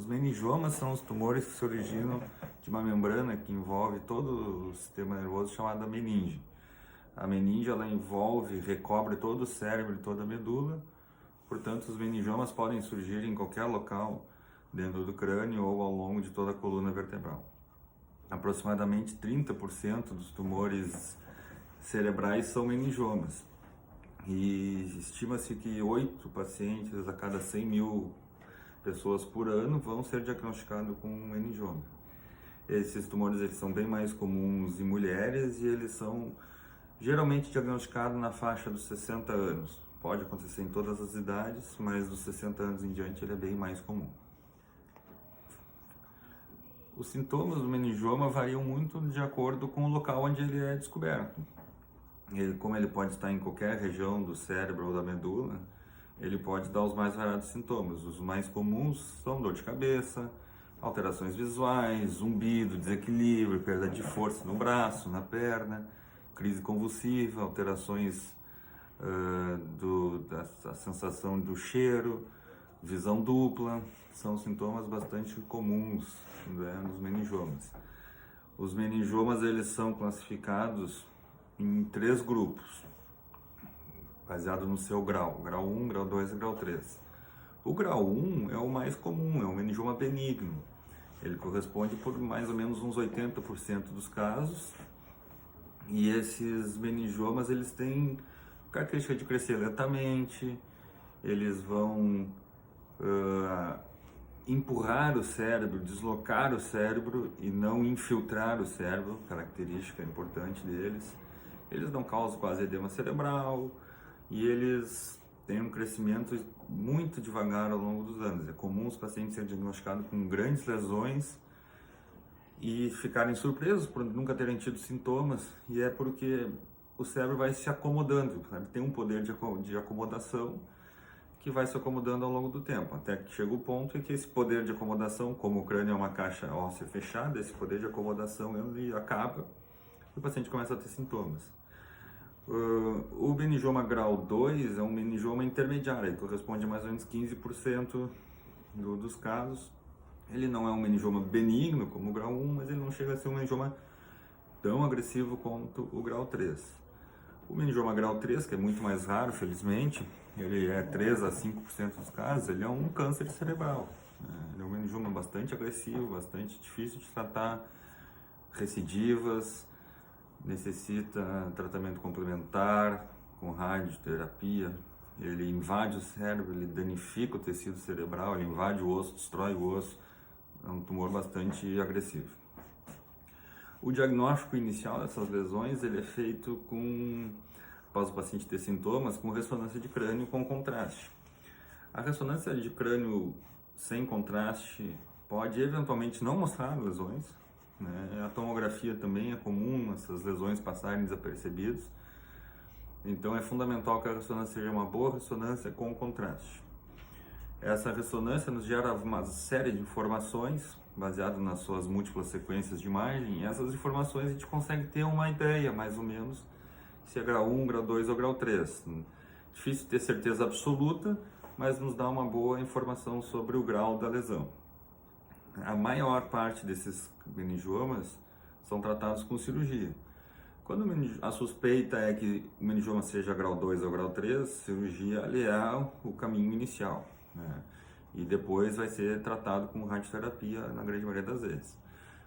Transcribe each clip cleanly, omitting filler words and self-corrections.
Os meningiomas são os tumores que se originam de uma membrana que envolve todo o sistema nervoso chamada meninge. A meninge ela envolve, recobre todo o cérebro e toda a medula, portanto os meningiomas podem surgir em qualquer local dentro do crânio ou ao longo de toda a coluna vertebral. Aproximadamente 30% dos tumores cerebrais são meningiomas e estima-se que 8 pacientes a cada 100 mil pessoas por ano vão ser diagnosticados com meningioma. Esses tumores eles são bem mais comuns em mulheres e eles são geralmente diagnosticados na faixa dos 60 anos. Pode acontecer em todas as idades, mas dos 60 anos em diante ele é bem mais comum. Os sintomas do meningioma variam muito de acordo com o local onde ele é descoberto. Como ele pode estar em qualquer região do cérebro ou da medula, ele pode dar os mais variados sintomas. Os mais comuns são dor de cabeça, alterações visuais, zumbido, desequilíbrio, perda de força no braço, na perna, crise convulsiva, alterações da sensação do cheiro, visão dupla, são sintomas bastante comuns, né, nos meningiomas. Os meningiomas eles são classificados em 3 grupos, baseado no seu grau 1, grau 2 e grau 3. O grau 1 é o mais comum, é um meningioma benigno. Ele corresponde por mais ou menos uns 80% dos casos. E esses meningiomas, eles têm característica de crescer lentamente, eles vão empurrar o cérebro, deslocar o cérebro e não infiltrar o cérebro, característica importante deles. Eles não causam quase edema cerebral e eles têm um crescimento muito devagar ao longo dos anos. É comum os pacientes serem diagnosticados com grandes lesões e ficarem surpresos por nunca terem tido sintomas, e é porque o cérebro vai se acomodando, sabe? Tem um poder de acomodação que vai se acomodando ao longo do tempo, até que chega o ponto em que esse poder de acomodação, como o crânio é uma caixa óssea fechada, esse poder de acomodação ele acaba e o paciente começa a ter sintomas. O meningioma grau 2 é um meningioma intermediário, ele corresponde a mais ou menos 15% dos casos. Ele não é um meningioma benigno como o grau 1, mas ele não chega a ser um meningioma tão agressivo quanto o grau 3. O meningioma grau 3, que é muito mais raro, felizmente, ele é 3 a 5% dos casos, ele é um câncer cerebral. Ele é um meningioma bastante agressivo, bastante difícil de tratar, recidivas, necessita tratamento complementar com radioterapia. Ele invade o cérebro, ele danifica o tecido cerebral, ele invade o osso, destrói o osso. É um tumor bastante agressivo. O diagnóstico inicial dessas lesões ele é feito após o paciente ter sintomas, com ressonância de crânio com contraste. A ressonância de crânio sem contraste pode eventualmente não mostrar lesões, né? A tomografia também é comum essas lesões passarem desapercebidas. Então é fundamental que a ressonância seja uma boa ressonância com contraste. Essa ressonância nos gera uma série de informações baseado nas suas múltiplas sequências de imagem, e essas informações a gente consegue ter uma ideia, mais ou menos, se é grau 1, grau 2 ou grau 3. Difícil ter certeza absoluta, mas nos dá uma boa informação sobre o grau da lesão. A maior parte desses meningiomas são tratados com cirurgia. Quando a suspeita é que o meningioma seja grau 2 ou grau 3, cirurgia é o caminho inicial, né? E depois vai ser tratado com radioterapia na grande maioria das vezes.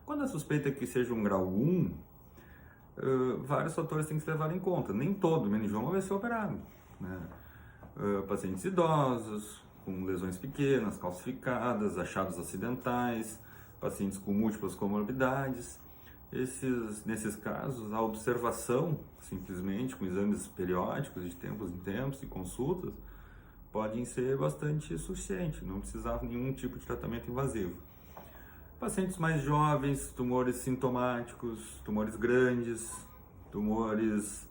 Quando a suspeita é que seja um grau 1, vários fatores têm que ser levados em conta. Nem todo meningioma vai ser operado, né? Pacientes idosos, com lesões pequenas, calcificadas, achados acidentais, pacientes com múltiplas comorbidades. Nesses casos, a observação, simplesmente com exames periódicos, de tempos em tempos e consultas, podem ser bastante suficientes, não precisar de nenhum tipo de tratamento invasivo. Pacientes mais jovens, tumores sintomáticos, tumores grandes, tumores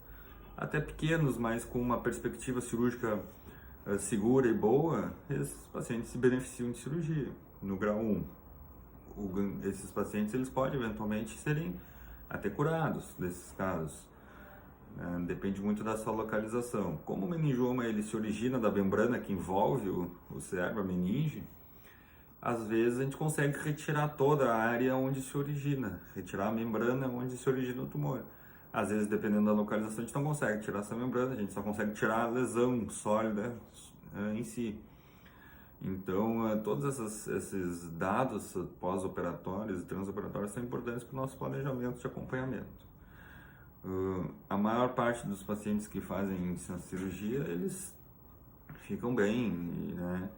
até pequenos, mas com uma perspectiva cirúrgica segura e boa, esses pacientes se beneficiam de cirurgia. No grau 1, esses pacientes eles podem eventualmente serem até curados desses casos. Depende muito da sua localização. Como o meningioma ele se origina da membrana que envolve o cérebro, a meninge, às vezes a gente consegue retirar toda a área onde se origina, retirar a membrana onde se origina o tumor. Às vezes, dependendo da localização, a gente não consegue tirar essa membrana, a gente só consegue tirar a lesão sólida em si. Então, todos esses dados pós-operatórios e transoperatórios são importantes para o nosso planejamento de acompanhamento. A maior parte dos pacientes que fazem essa cirurgia, eles ficam bem, né,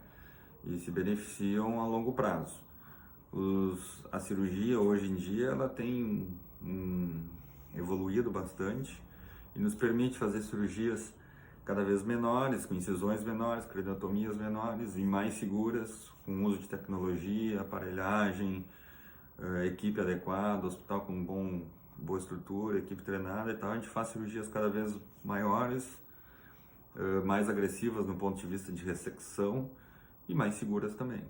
e se beneficiam a longo prazo. A cirurgia, hoje em dia, ela tem evoluído bastante e nos permite fazer cirurgias cada vez menores, com incisões menores, craniotomias menores e mais seguras, com uso de tecnologia, aparelhagem, equipe adequada, hospital com boa estrutura, equipe treinada e tal. A gente faz cirurgias cada vez maiores, mais agressivas no ponto de vista de ressecção e mais seguras também.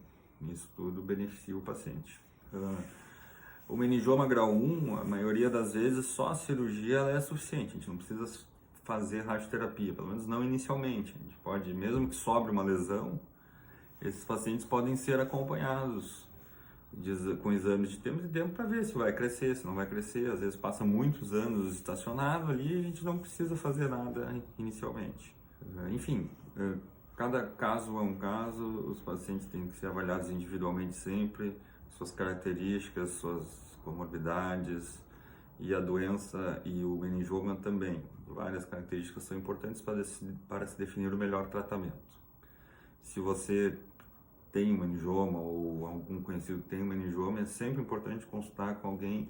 Isso tudo beneficia o paciente. O meningioma grau 1, a maioria das vezes, só a cirurgia ela é suficiente, a gente não precisa fazer radioterapia, pelo menos não inicialmente. A gente pode, mesmo que sobre uma lesão, esses pacientes podem ser acompanhados com exames de tempo em tempo para ver se vai crescer, se não vai crescer. Às vezes passa muitos anos estacionado ali e a gente não precisa fazer nada inicialmente. Enfim, cada caso é um caso, os pacientes têm que ser avaliados individualmente sempre, suas características, suas comorbidades e a doença e o meningioma também. Várias características são importantes para se definir o melhor tratamento. Se você tem um meningioma ou algum conhecido tem um meningioma, é sempre importante consultar com alguém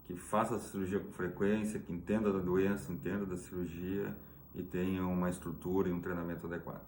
que faça a cirurgia com frequência, que entenda da doença, entenda da cirurgia e tenha uma estrutura e um treinamento adequado.